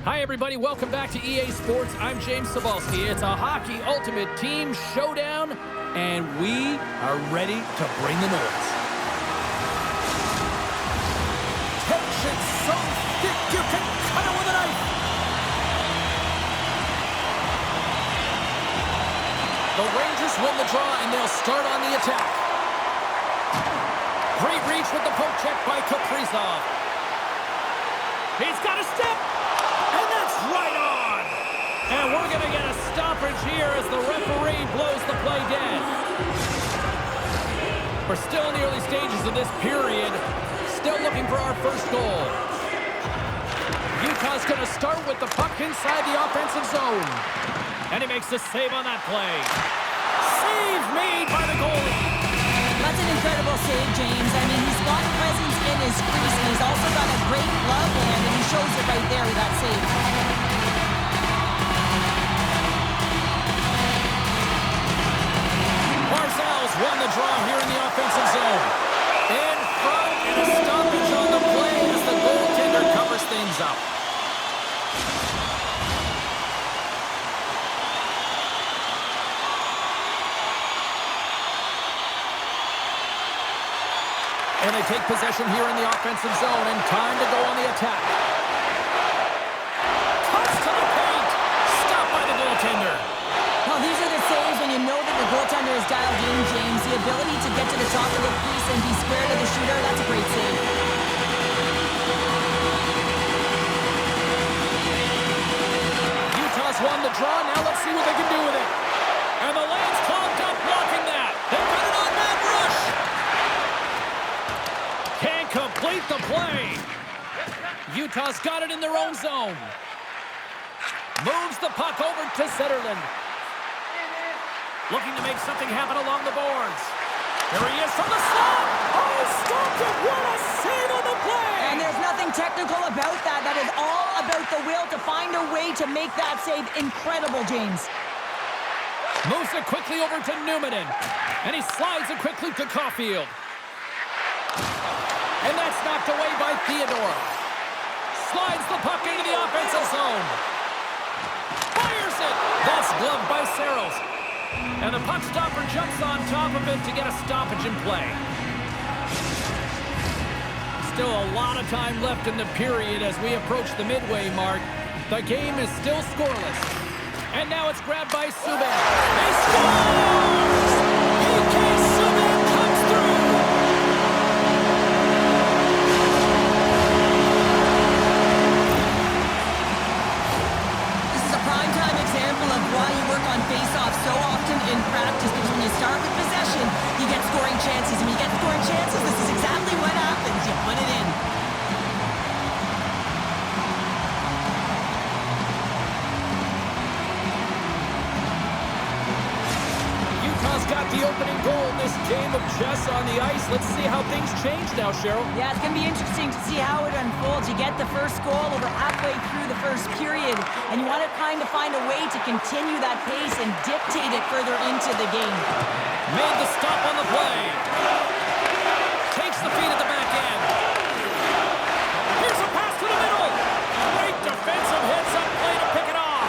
Hi, everybody. Welcome back to EA Sports. I'm James Cebulski. It's a hockey ultimate team showdown, and we are ready to bring the noise. Tension so thick you can cut it with a knife. The Rangers win the draw, and they'll start on the attack. Great reach with the poke check by Kaprizov. He's got a step. And that's right on! And we're going to get a stoppage here as the referee blows the play dead. We're still in the early stages of this period. Still looking for our first goal. Utah's going to start with the puck inside the offensive zone. And he makes the save on that play. Save made by the goalie. That's an incredible save, James. I mean, he's got presence in his crease, and he's also got a great glove hand, and he shows it right there with that save. Barzal's won the draw here in the offensive zone. In front, and a stoppage on the play as the goaltender covers things up. And they take possession here in the offensive zone, and time to go on the attack. Cuts to the paint. Stopped by the goaltender. Well, these are the saves when you know that the goaltender is dialed in, James. The ability to get to the top of the crease and be square to the shooter, that's a great save. Utah's won the draw. Now let's see what they can do with it. And the lane's clogged up, blocking that. They've got it on man rush. Can't complete the play. Utah's got it in their own zone. Moves the puck over to Zetterlund. Looking to make something happen along the boards. There he is from the slot. Oh, stopped it. What a save on the play. And there's nothing technical about that. That is all about the will to find a way to make that save incredible, James. Moves it quickly over to Newman. And he slides it quickly to Caulfield. And that's knocked away by Theodore. Slides the puck into the offensive zone. Fires it. That's gloved by Saros. And the puck stopper jumps on top of it to get a stoppage in play. Still a lot of time left in the period as we approach the midway mark. The game is still scoreless. And now it's grabbed by Subban. He scores! PK Subban comes through! This is a primetime example of why you work on face-off so often in practice, because when you start with possession, you get scoring chances. And when you get scoring chances, this is exactly what happens. You put it in. Utah's got the opening goal in this game of chess on the ice. Let's see how things change now, Cheryl. Yeah, it's going to be interesting to see how it unfolds. You get the first goal over halfway through the first period, and you want to kind of find a way to continue that pace and dictate it further into the game. Made the stop on the play. Takes the feed at the back end. Here's a pass to the middle. Great defensive hits up play to pick it off.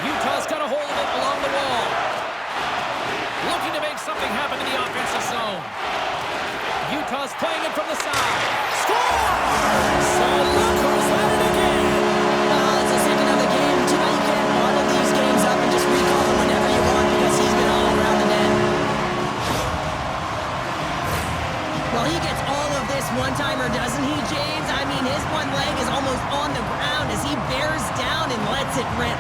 Utah's got a hold of it along the wall. Looking to make something happen in the offensive zone. Utah's playing it from the side. Scores! So look who's at it again. It's the second of the game. Too bad you can't bottle these games up and just recall them whenever you want, because he's been all around the net. Well, he gets all of this one-timer, doesn't he, James? I mean, his one leg is almost on the ground as he bears down and lets it rip.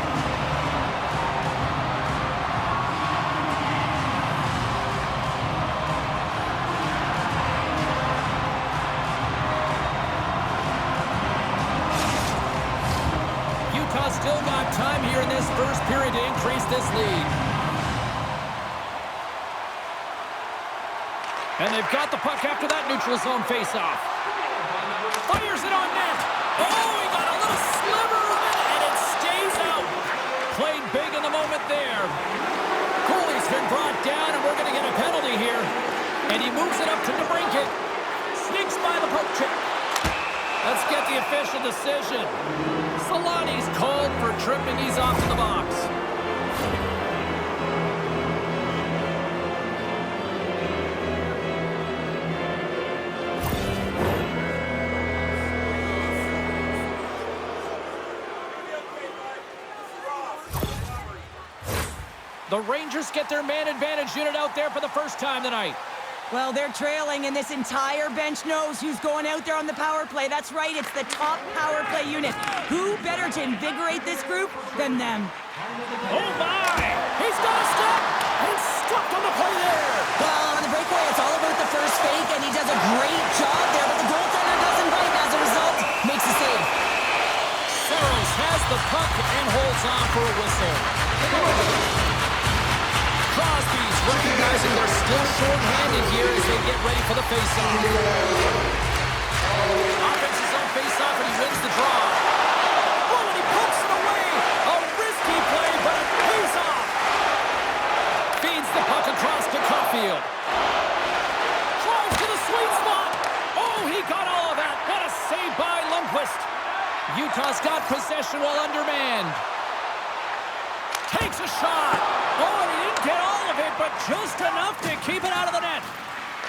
Utah's still got time here in this first period to increase this lead. And they've got the puck after that neutral zone faceoff. Fires it on net. Oh, he got a little sliver of it, and it stays out. Played big in the moment there. Goalie's been brought down, and we're going to get a penalty here. And he moves it up to DeBrincat. Sneaks by the poke check. Let's get the official decision. Solani's called for tripping. He's off to the box. The Rangers get their man advantage unit out there for the first time tonight. Well, they're trailing, and this entire bench knows who's going out there on the power play. That's right, it's the top power play unit. Who better to invigorate this group than them? Oh, my! He's got to stop! He's stopped on the play there! Well, on the breakaway, it's all about the first fake, and he does a great job there, but the goaltender doesn't bite. As a result, makes the save. Saros has the puck and holds on for a whistle. Crosby's recognizing they're still short-handed here as they get ready for the face-off. Offense's on face-off, and he wins the draw. Oh, and he pokes it away! A risky play, but it pays off! Feeds the puck across to Caulfield. Drives to the sweet spot! Oh, he got all of that! What a save by Lundqvist! Utah's got possession while undermanned. Takes a shot! Oh, and he didn't get all of it, but just enough to keep it out of the net.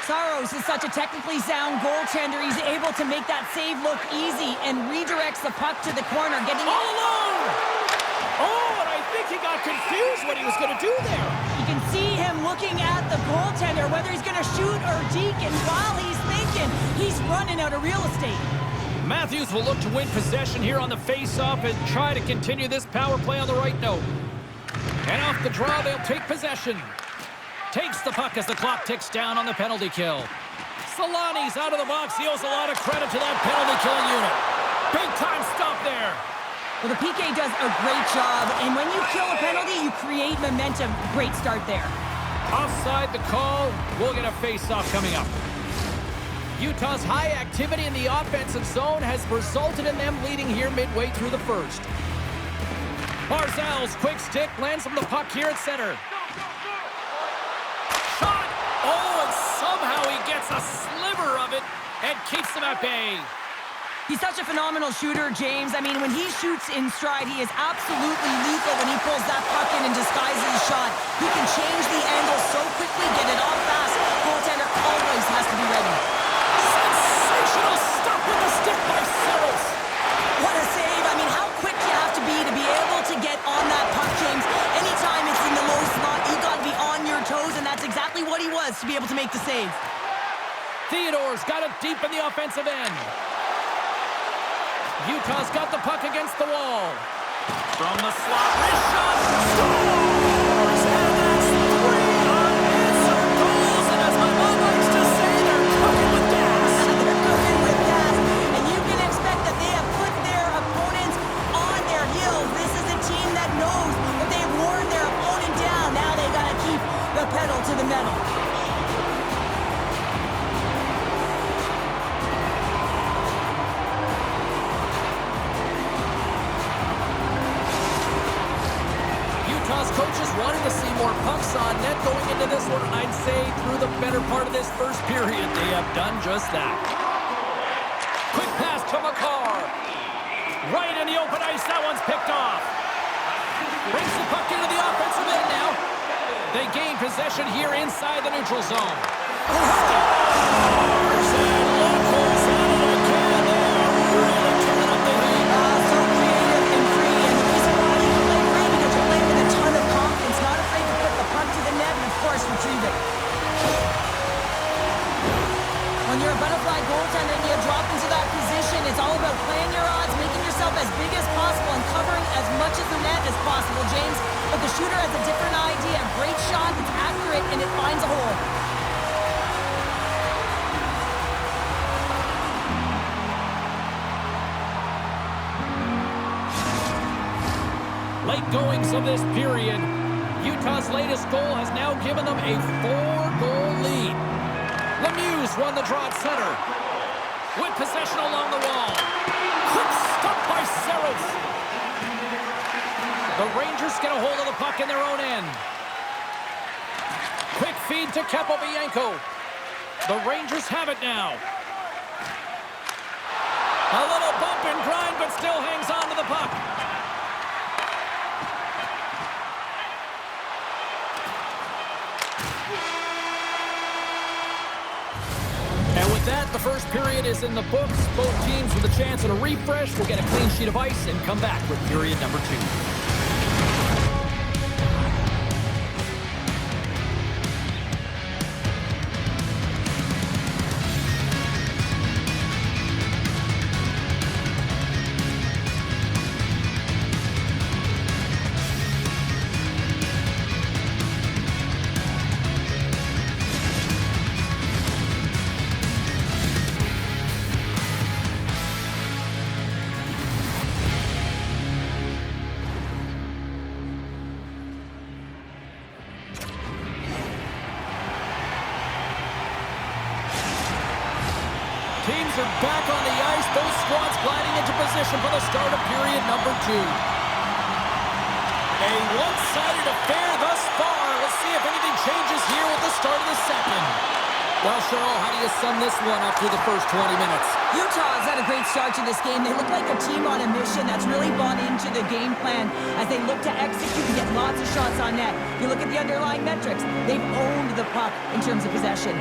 Saros is such a technically sound goaltender. He's able to make that save look easy and redirects the puck to the corner, getting all alone! Oh, and I think he got confused what he was going to do there. You can see him looking at the goaltender, whether he's going to shoot or deke, and while he's thinking, he's running out of real estate. Matthews will look to win possession here on the face-off and try to continue this power play on the right note. And off the draw, they'll take possession. Takes the puck as the clock ticks down on the penalty kill. Solani's out of the box. He owes a lot of credit to that penalty killing unit. Big-time stop there. Well, the PK does a great job, and when you kill a penalty, you create momentum. Great start there. Offside the call. We'll get a face-off coming up. Utah's high activity in the offensive zone has resulted in them leading here midway through the first. Barzal's quick stick lands him the puck here at center. Shot! Oh, and somehow he gets a sliver of it and keeps them at bay. He's such a phenomenal shooter, James. I mean, when he shoots in stride, he is absolutely lethal when he pulls that puck in and disguises his shot. He can change the angle so quickly, get it off fast. Goaltender always has to be ready. Sensational stop with the stick by Saros. What a save. I mean, how quick you have to be able to get on that puck, James. Anytime it's in the low slot, you got to be on your toes, and that's exactly what he was to be able to make the save. Theodore's got it deep in the offensive end. Utah's got the puck against the wall. From the slot, wrist shot, scores! And that's 3 unanswered goals, and as my mom likes to say, they're cooking with gas. They're cooking with gas, and you can expect that they have put their opponents on their heels. This is a team that knows that they've worn their opponent down. Now they got to keep the pedal to the metal. Utah's coaches wanted to see more pucks on net going into this one, and I'd say through the better part of this first period, they have done just that. Quick pass to McCarr. Right in the open ice, that one's picked off. Brings the puck into the offensive end now. They gain possession here inside the neutral zone. Scores! And look who's at it again. They are really turning up the heat. So creative and free, and the reason why you play free because you're playing with a ton of confidence, not afraid to put the puck to the net and, of course, retrieve it. When you're a butterfly goaltender and you drop into that position, it's all about playing your odds, making yourself as big as possible, and covering as much of the net as possible, James. But the shooter has a different idea. Great shot, it's accurate, and it finds a hole. Late goings of this period, Utah's latest goal has now given them a 4-goal lead. Lemieux won the draw at center. With possession along the wall. Quick stop by Saros. The Rangers get a hold of the puck in their own end. Quick feed to Kepovienko. The Rangers have it now. A little bump and grind, but still hangs on to the puck. And with that, the first period is in the books. Both teams with a chance at a refresh will get a clean sheet of ice and come back with period number 2. Teams are back on the ice. Both squads gliding into position for the start of period number 2. A one-sided affair thus far. Let's see if anything changes here with the start of the second. Well, Cheryl, how do you sum this one up through the first 20 minutes? Utah has had a great start to this game. They look like a team on a mission that's really bought into the game plan as they look to execute and get lots of shots on net. You look at the underlying metrics. They've owned the puck in terms of possession.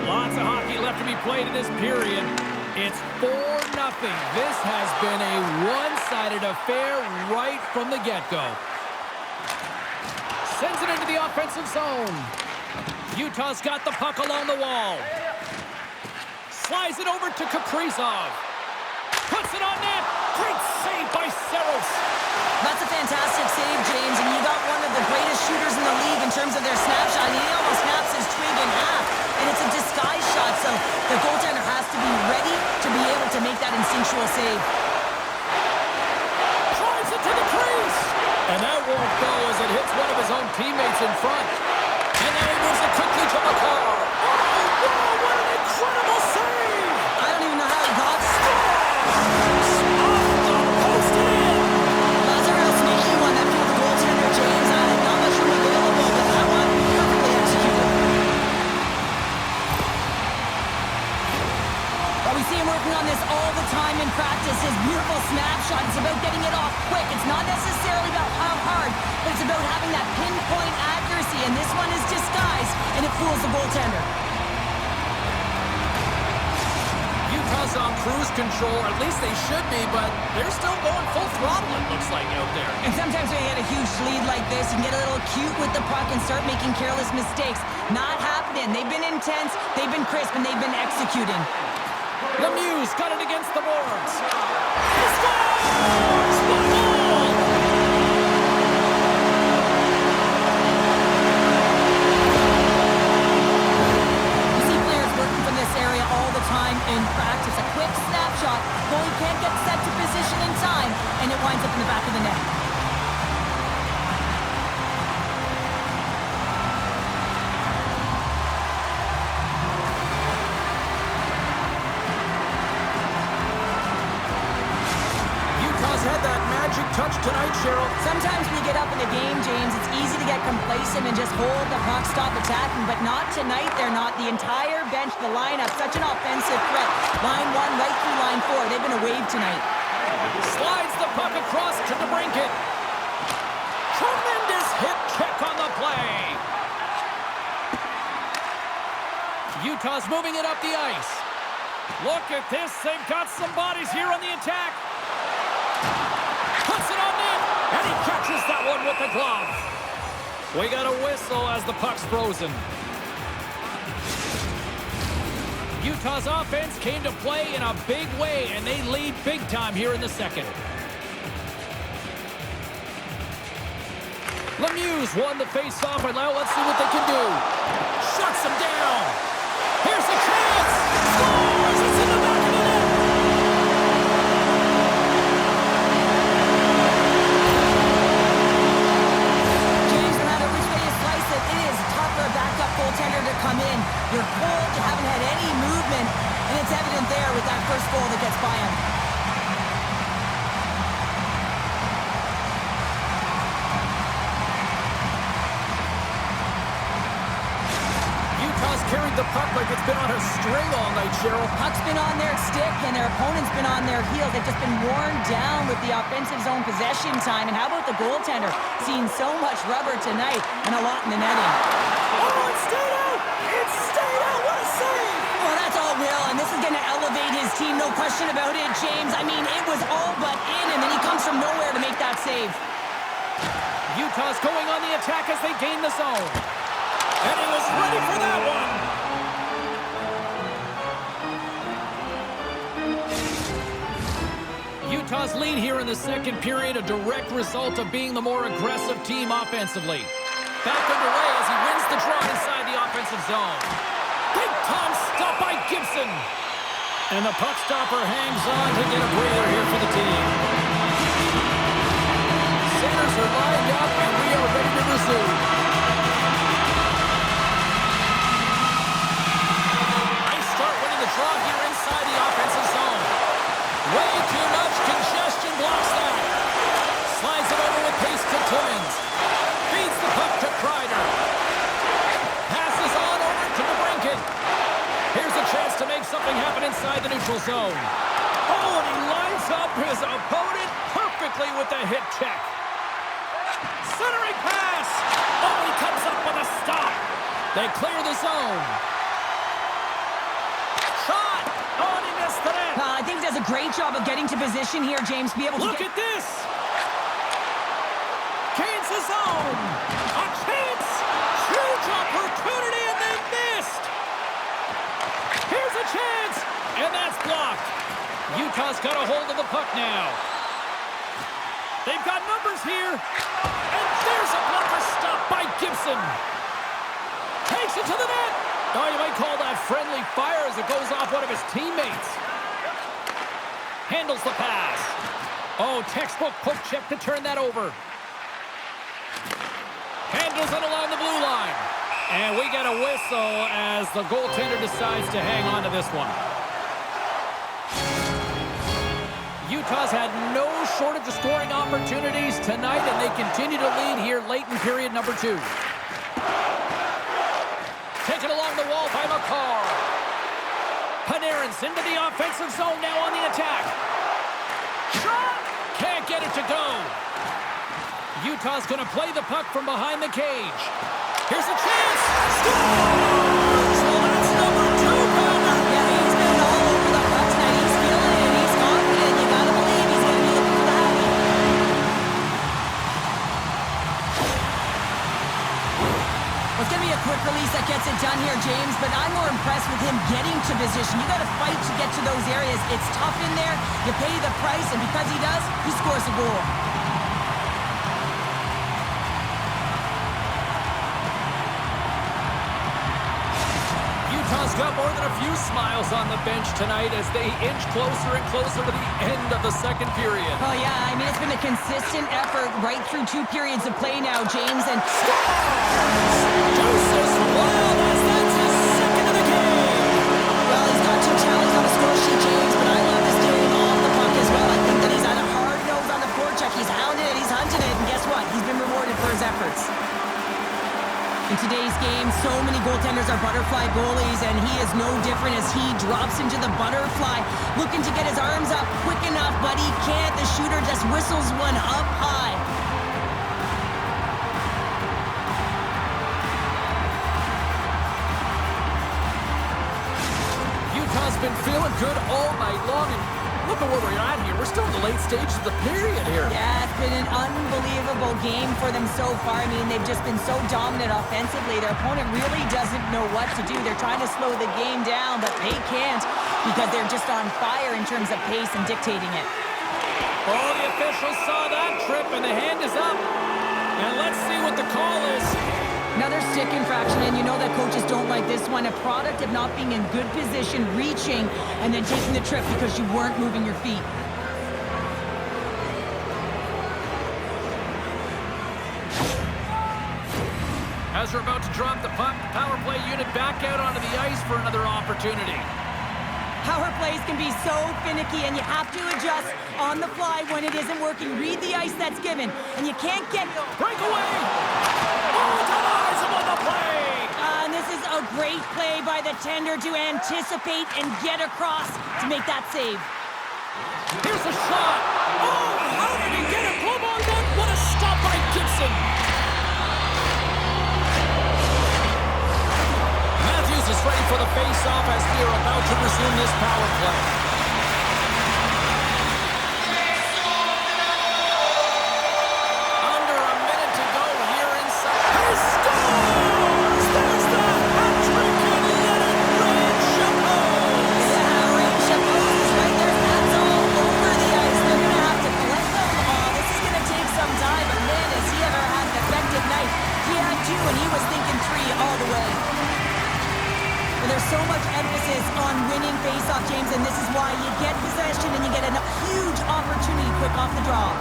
Lots of hockey left to be played in this period. It's 4-0. This has been a one-sided affair right from the get-go. Sends it into the offensive zone. Utah's got the puck along the wall. Slides it over to Kaprizov. Puts it on net. Great save by Saros. That's a fantastic save, James, and you got one of the greatest shooters in the league in terms of their snapshot. He almost snaps his twig in half, and it's a disguise shot, so the goaltender has to be ready to be able to make that instinctual save. Drives it to the crease, and that won't go as it hits one of his own teammates in front. And then he moves it quickly to McCarr. Oh, wow, what an incredible save! I don't even know how he got on this all the time in practice. His beautiful snapshot. It's about getting it off quick. It's not necessarily about how hard, but it's about having that pinpoint accuracy, and this one is disguised, and it fools the goaltender. Utah's on cruise control, or at least they should be, but they're still going full throttle, it looks like, out there. And sometimes when you get a huge lead like this, you can get a little cute with the puck and start making careless mistakes. Not happening. They've been intense, they've been crisp, and they've been executing. Lemieux got it against the boards. He scores! What a goal! You see players working from this area all the time in practice. A quick snapshot. Goalie can't get set to position in time, and it winds up in the back of the net. Had that magic touch tonight, Cheryl. Sometimes when you get up in a game, James, it's easy to get complacent and just hold the puck, stop attacking, but not tonight. They're not. The entire bench, the lineup, such an offensive threat. Line 1 right through line 4. They've been a wave tonight. Slides the puck across to DeBrincat. Tremendous hip check on the play. Utah's moving it up the ice. Look at this. They've got some bodies here on the attack. Puts it on net, and he catches that one with the glove. We got a whistle as the puck's frozen. Utah's offense came to play in a big way, and they lead big time here in the second. Lemieux won the face-off, and now let's see what they can do. Shuts him down. Here's the chance. Scores! It's in the back of the net. Goaltender to come in. You're cold, you haven't had any movement, and it's evident there with that first goal that gets by him. Utah's carried the puck like it's been on a string all night, Cheryl. Puck's been on their stick, and their opponent's been on their heels. They've just been worn down with the offensive zone possession time. And how about the goaltender? Seeing so much rubber tonight and a lot in the netting. Oh, it stayed out! It stayed out! What a save! Well, that's all Will, and this is going to elevate his team, no question about it, James. I mean, it was all but in, and then he comes from nowhere to make that save. Utah's going on the attack as they gain the zone. And he was ready for that one. Utah's lead here in the second period, a direct result of being the more aggressive team offensively. Back underway as he wins the draw inside the offensive zone. Big time stop by Gibson. And the puck stopper hangs on to get a breather here for the team. Centers are lined up and we are ready to resume. Nice start winning the draw here inside the offensive zone. Way too much congestion blocks that. Slides it over with pace to Timmins. Feeds the puck to Kreider. Passes on over to DeBrincat. Here's a chance to make something happen inside the neutral zone. Oh, and he lines up his opponent perfectly with the hit check. Centering pass. Oh, he comes up with a stop. They clear the zone. Shot. Oh, and he missed the net. I think he does a great job of getting to position here, James. Be able to Look at this. Gains the zone. A chance. Huge opportunity, and they missed. Here's a chance, and that's blocked. Utah's got a hold of the puck now. They've got numbers here. And there's a blocker stop by Gibson. Takes it to the net. Oh, you might call that friendly fire as it goes off one of his teammates. Handles the pass. Oh, textbook poke check to turn that over. Handles it along the blue line. And we get a whistle as the goaltender decides to hang on to this one. Utah's had no shortage of scoring opportunities tonight, and they continue to lead here late in period number 2. Taken along the wall by McCarr. Panarin's into the offensive zone now on the attack. Shot! Can't get it to go. Utah's going to play the puck from behind the cage. Here's a chance. Scores! Well, that's number 2, Palmer. Yeah, he's been all over the puck tonight. He's feeling it. He's confident. You gotta believe he's gonna be looking for that. Well, it's gonna be a quick release that gets it done here, James, but I'm more impressed with him getting to position. You gotta fight to get to those areas. It's tough in there. You pay the price, and because he does, he scores a goal. Utah's got more than a few smiles on the bench tonight as they inch closer and closer to the end of the second period. Oh, yeah, I mean, it's been a consistent effort right through 2 periods of play now, James, and... Deuces Wild as that's his second of the game. Well, he's got 2 challenges on the score sheet, James, but I love his game off the puck as well. I think that he's had a hard nose on the forecheck. He's hounded it, he's hunted it, and guess what? He's been rewarded for his efforts. In today's game, so many goaltenders are butterfly goalies, and he is no different as he drops into the butterfly, looking to get his arms up quick enough, but he can't. The shooter just whistles one up high. Utah's been feeling good all night long, and look at where we're at here. We're still in the late stages of the period here. Yeah, it's been an unbelievable game for them so far. I mean, they've just been so dominant offensively. Their opponent really doesn't know what to do. They're trying to slow the game down, but they can't because they're just on fire in terms of pace and dictating it. Oh, the officials saw that trip, and the hand is up. And let's see what the call is. Another stick infraction, and you know that coaches don't like this one. A product of not being in good position, reaching, and then taking the trip because you weren't moving your feet. As we're about to drop the puck, the power play unit back out onto the ice for another opportunity. Power plays can be so finicky, and you have to adjust on the fly when it isn't working. Read the ice that's given, and you can't get... Breakaway! Oh, denies him on the play! And this is a great play by the the tender to anticipate and get across to make that save. Here's a shot. Oh, how did he get it? Glove on one. What a stop by Gibson. Matthews is ready for the face-off as we are about to resume this power play. Under a minute to go here inside. He scores! There's the hat-trick and let it rain, Chapeau! Yeah, Rain Chapeau is right there. That's all over the ice. They're going to have to collect them. Oh, this is going to take some time, but man, has he ever had an effective night. He had 2, and he was thinking 3 all the way. Well, there's so much emphasis on winning face-off, James, and this is why you get possession and you get a huge opportunity quick off the draw.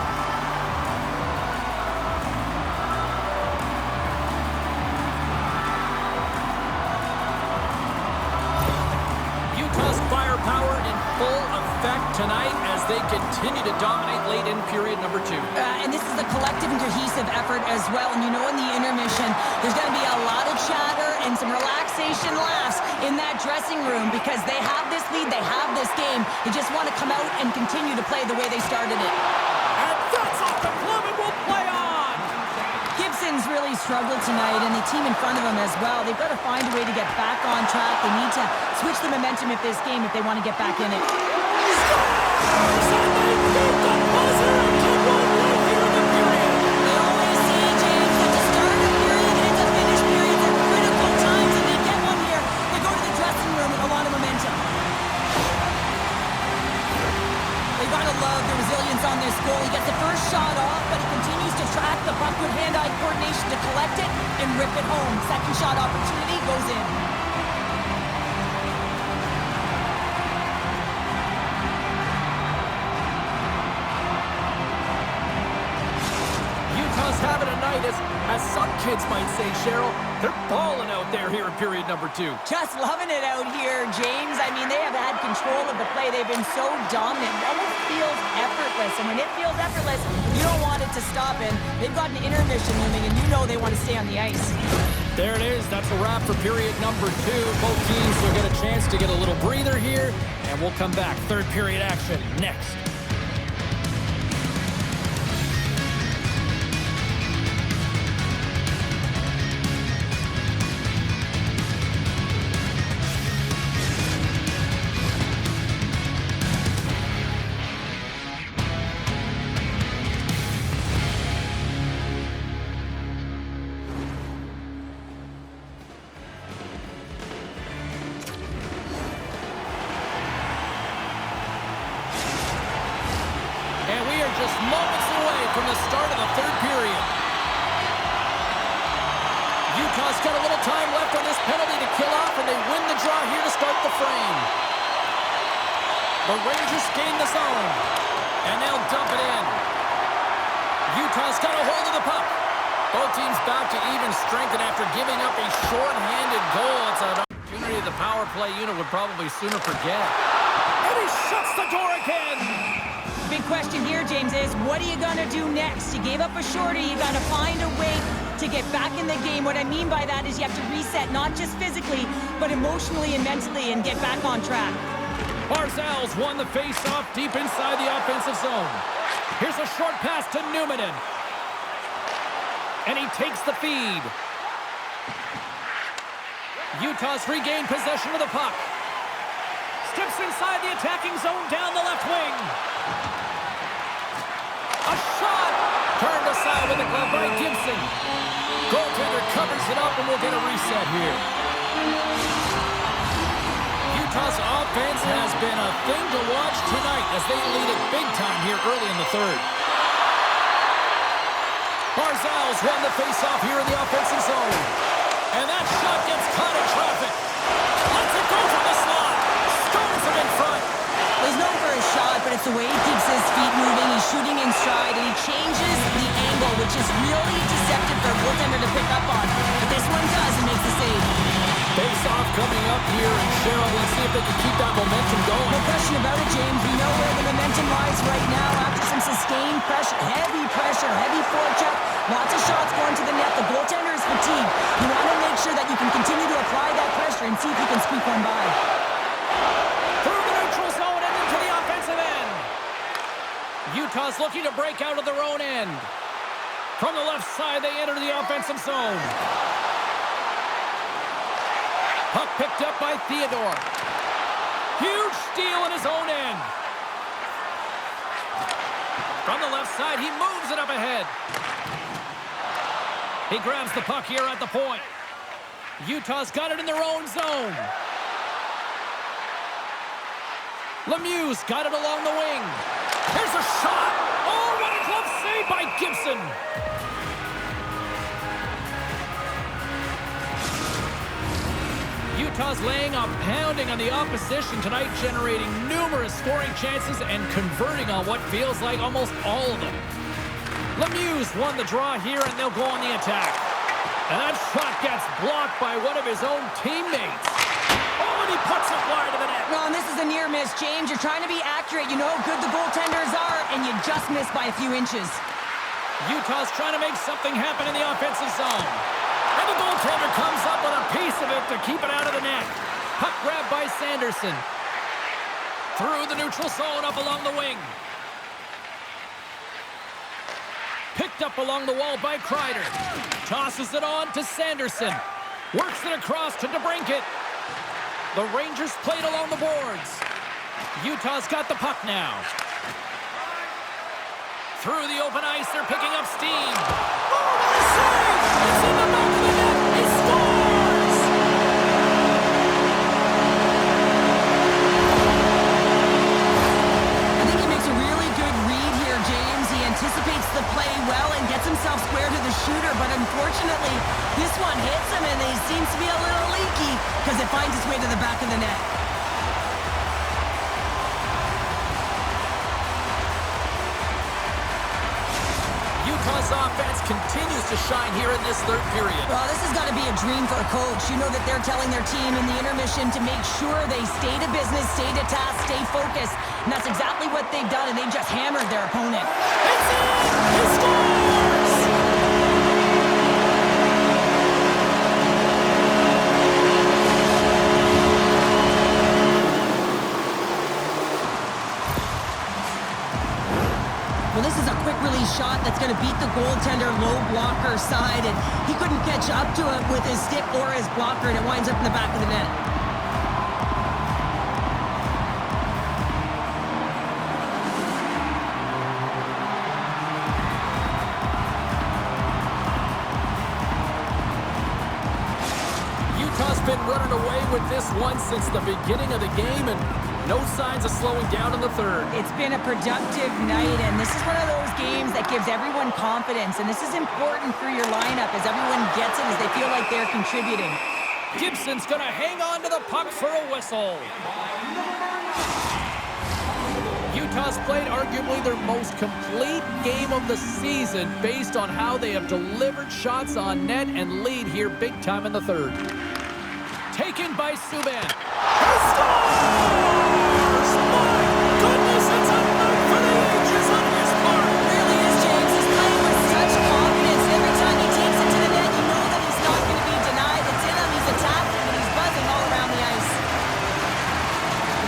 Utah's firepower in full effect tonight as they continue to dominate late in period number 2. And this is a collective and cohesive effort as well. And you know, in the intermission, there's going to be a lot of chatter and some relaxation laughs in that dressing room because they have this lead, they have this game. They just want to come out and continue to play the way they started it. And that's off the glove and will play on! Gibson's really struggled tonight, and the team in front of him as well. They've got to find a way to get back on track. They need to switch the momentum of this game if they want to get back in it. On this goal. He gets the first shot off, but he continues to track the puck with hand-eye coordination to collect it and rip it home. Second shot opportunity goes in. Utah's having a night, as some kids might say, Cheryl. They're balling out there here in period number 2. Just loving it out here, James. I mean, they have had control of the play. They've been so dominant. It almost feels effortless. And when it feels effortless, you don't want it to stop. And they've got an intermission looming, and you know they want to stay on the ice. There it is. That's a wrap for period number 2. Both teams will get a chance to get a little breather here. And we'll come back. Third period action next. Just moments away from the start of the third period. Utah's got a little time left on this penalty to kill off, and they win the draw here to start the frame. The Rangers gain the zone, and they'll dump it in. Utah's got a hold of the puck. Both teams back to even strength, and after giving up a short-handed goal, it's an opportunity the power play unit would probably sooner forget. And he shuts the door again. Big question here, James, is what are you going to do next? You gave up a shorty. You got to find a way to get back in the game. What I mean by that is you have to reset, not just physically, but emotionally and mentally, and get back on track. Barzal's won the face-off deep inside the offensive zone. Here's a short pass to Newman. And he takes the feed. Utah's regained possession of the puck. Steps inside the attacking zone down the left wing. A shot! Turned aside with a glove by Gibson. Goaltender covers it up, and we'll get a reset here. Utah's offense has been a thing to watch tonight as they lead it big time here early in the third. Barzal's won the faceoff here in the offensive zone. And that shot gets caught in traffic. Lets it go from the slot. Scores him in front. He's known for his shot, but it's the way he keeps his feet moving. He's shooting in stride, and he changes the angle, which is really deceptive for a goaltender to pick up on. But this one does and makes the save. Face-off coming up here, and Cheryl, let's see if they can keep that momentum going. No question about it, James. We know where the momentum lies right now after some sustained pressure, heavy forecheck, lots of shots going to the net. The goaltender is fatigued. You want to make sure that you can continue to apply that pressure and see if you they can squeak one by. Through the neutral zone and into the offensive end. Utah's looking to break out of their own end. From the left side, they enter the offensive zone. Puck picked up by Theodore. Huge steal in his own end. From the left side, he moves it up ahead. He grabs the puck here at the point. Utah's got it in their own zone. Lemieux's got it along the wing. Here's a shot. Oh, what a glove save by Gibson. Utah's laying a pounding on the opposition tonight, generating numerous scoring chances and converting on what feels like almost all of them. Lemieux's won the draw here, and they'll go on the attack. And that shot gets blocked by one of his own teammates. Oh, and he puts it wide of the net. Well, and this is a near miss, James. You're trying to be accurate. You know how good the goaltenders are, and you just missed by a few inches. Utah's trying to make something happen in the offensive zone. And the goaltender comes up with a piece of it to keep it out of the net. Puck grabbed by Sanderson. Through the neutral zone, up along the wing. Picked up along the wall by Kreider. Tosses it on to Sanderson. Works it across to DeBrincat. The Rangers played along the boards. Utah's got the puck now. Through the open ice, they're picking up steam. Oh, what a save! It's in the back of the net. He scores! I think he makes a really good read here, James. He anticipates the play well and gets himself square to the shooter, but unfortunately, this one hits him and he seems to be a little leaky because it finds its way to the back of the net. Utah's offense continues to shine here in this third period. Well, this has got to be a dream for a coach. You know that they're telling their team in the intermission to make sure they stay to business, stay to task, stay focused. And that's exactly what they've done, and they've just hammered their opponent. It's in! He scores! Well, this is a quick release shot that's going to beat the goaltender low blocker side, and he couldn't catch up to it with his stick or his blocker, and it winds up in the back of the net. Utah's been running away with this one since the beginning of the game, and no signs of slowing down in the third. It's been a productive night, and this is one of those games that gives everyone confidence, and this is important for your lineup as everyone gets it, as they feel like they're contributing. Gibson's going to hang on to the puck for a whistle. Utah's played arguably their most complete game of the season based on how they have delivered shots on net and lead here big time in the third. Taken by Subban. He scores! My goodness, it's a night for the ages on his part. It really is, James. He's playing with such confidence. Every time he takes it to the net, you know that he's not going to be denied. It's in him, he's attacking, and he's buzzing all around the ice.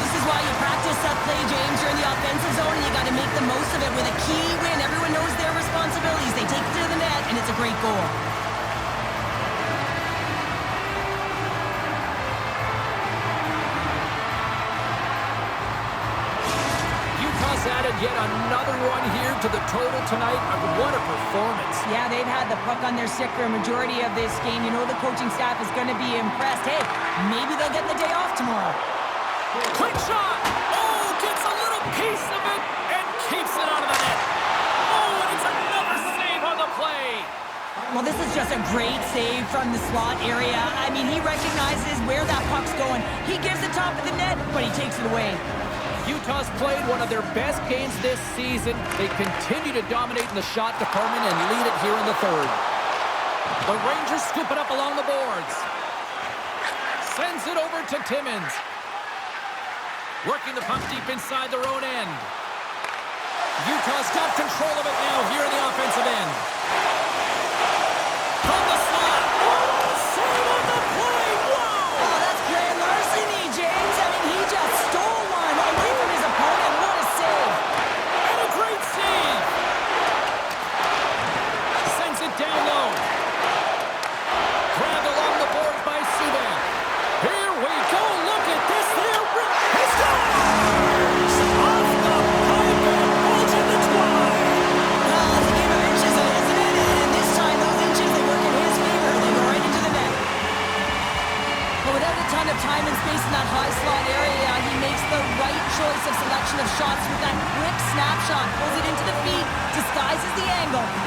This is why you practice that play, James. You're in the offensive zone, and you got to make the most of it with a key win. Everyone knows their responsibilities. They take it to the net, and it's a great goal. Added yet another one here to the total tonight. What a performance. Yeah, they've had the puck on their stick for a majority of this game. You know the coaching staff is going to be impressed. Hey, maybe they'll get the day off tomorrow. Quick shot. Oh, gets a little piece of it and keeps it out of the net. Oh, and it's another save on the play. Well, this is just a great save from the slot area. I mean, he recognizes where that puck's going. He gives the top of the net, but he takes it away. Utah's played one of their best games this season. They continue to dominate in the shot department and lead it here in the third. The Rangers scoop it up along the boards. Sends it over to Timmins. Working the puck deep inside their own end. Utah's got control of it now here in the offensive end. From the slot. Oh, save on the play. Whoa! Oh, that's grand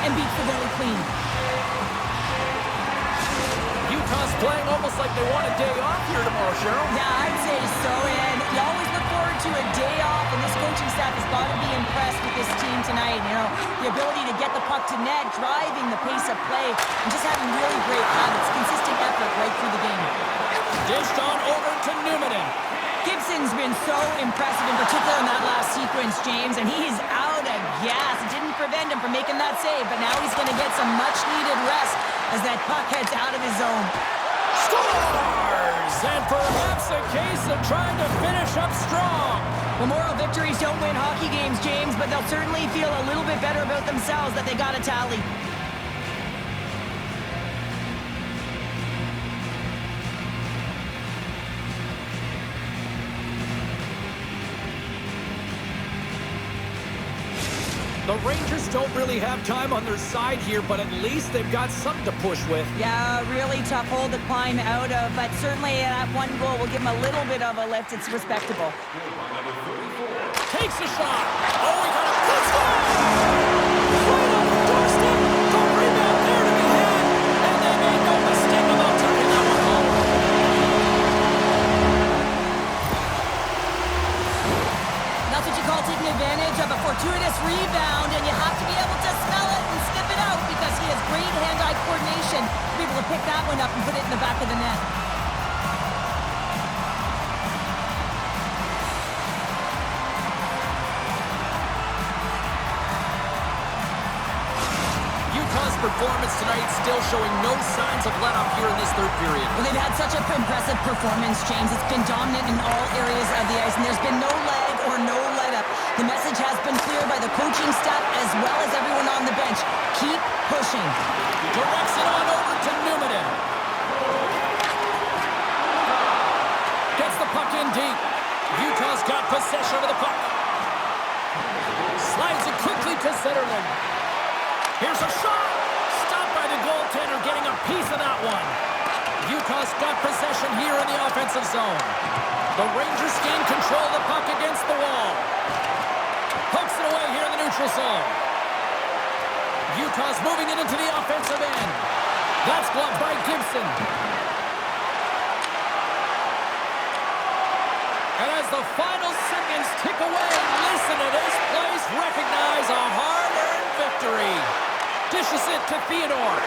and beats the goalie clean. Utah's playing almost like they want a day off here tomorrow, Cheryl. Yeah, I'd say so, and you always look forward to a day off, and this coaching staff has got to be impressed with this team tonight. You know, the ability to get the puck to net, driving the pace of play, and just having really great habits, consistent effort right through the game. Dished on over to Newman. Gibson's been so impressive, in particular in that last sequence, James, and he's out of gas. It didn't prevent him from making that save, but now he's going to get some much-needed rest as that puck heads out of his zone. Scores! And perhaps a case of trying to finish up strong. Well, moral victories don't win hockey games, James, but they'll certainly feel a little bit better about themselves that they got a tally. The Rangers don't really have time on their side here, but at least they've got something to push with. Yeah, really tough hole to climb out of, but certainly that one goal will give them a little bit of a lift. It's respectable. Takes a shot. Oh, he got a good shot! Right on the doorstep. The rebound there to be had. And they made no mistake about tucking that one home. That's what you call taking advantage of a fortuitous rebound, and you have to be able to smell it and sniff it out because he has great hand-eye coordination to be able to pick that one up and put it in the back of the net. Utah's performance tonight still showing no signs of let up here in this third period. Well, they've had such a impressive performance, James. It's been dominant in all areas of the ice, and there's been no lag or no let-up. The message has been clear by the coaching staff as well as everyone on the bench. Keep pushing. Directs it on over to Newman. Gets the puck in deep. Utah's got possession of the puck. Slides it quickly to Zetterlund. Here's a shot. Stopped by the goaltender, getting a piece of that one. Utah's got possession here in the offensive zone. The Rangers gain control of the puck against the wall. Pokes it away here in the neutral zone. Utah's moving it into the offensive end. That's blocked by Gibson. And as the final seconds tick away, listen to this place recognize a hard-earned victory. Dishes it to Theodore.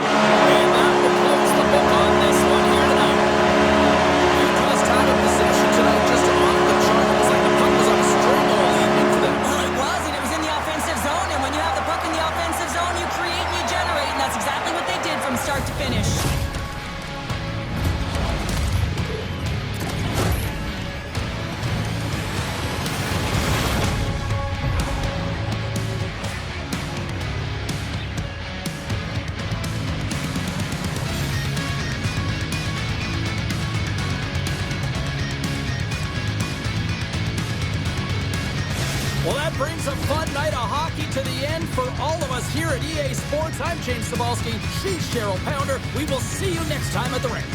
And that will close the book on this one here tonight. Utah's time of possession tonight just off the chart. It was like the puck was on a string all evening for them. Well, it was, and it was in the offensive zone, and when you have the puck in the offensive zone, you create and you generate, and that's exactly what they did from start to finish. Well, that brings a fun night of hockey to the end for all of us here at EA Sports. I'm James Cebulski. She's Cheryl Pounder. We will see you next time at the rink.